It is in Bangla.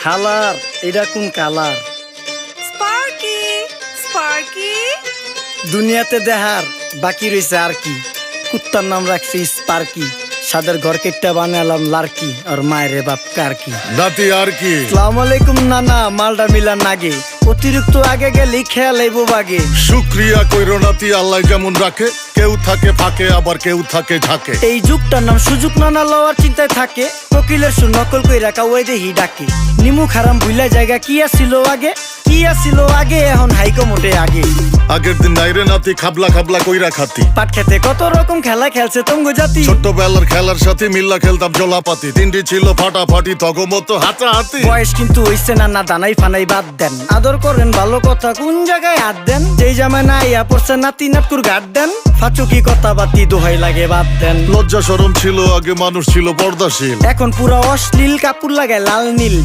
খালার এটা কোন কালার? স্পার্কি স্পার্কি দুনিয়াতে দেহার বাকি রয়েছে আর কি। কুত্তার নাম রাখছি স্পার্কি, সাদের ঘর কেটটা বানালাম লার্কি, আর মায়ের বাপ কারকি। নাতি আর কি? আসসালামু আলাইকুম নানা, মালডা মিলা নাগে, অতিরিক্ত আগে গেলে খেয়াল আইবো বাগে। শুক্রিয়া কইরো নাতি, আল্লাহ যেমন রাখে, কেউ থাকে ফাঁকে আবার কেউ থাকে ঝাঁকে। এই যুগটার নাম সুযোগ নানা লওয়ার চিন্তায় থাকে, কোকিলের সুর নকল কই রাখা ওই দেহি ডাকে। নিমু খারাম ভুলা জায়গা কি আসিল আগে, কি আসিল আগে, এখন হাইকো মোটে আগে। আগের দিন নাইরে নাতি খাবলা খাবলা কইরা খাতি, পাট খেতে কত রকম খেলা খেলছে তঙ্গ জাতি। ছোট্টবেলার খেলার সাথে মিল্লা খেলতাম জলাপাতি, তিনটি ছিল ফাটাফাটি তগমতো হাতাহাতি। বয়স কিন্তু হইছে না, না দানাই ফানাই বাদ দেন, আদর করেন ভালো কথা কোন জায়গায় হাত দেন। যেই জামায় না ইয়া পড়ছে নাতি নাটকুর গাট দেন, ফাচুকি কথা বাতি দোহাই লাগে বাদ দেন। লজ্জা শরম ছিল আগে, মানুষ ছিল পর্দাশীল, এখন পুরো অশ্লীল কাপড় লাগায় লাল নীল।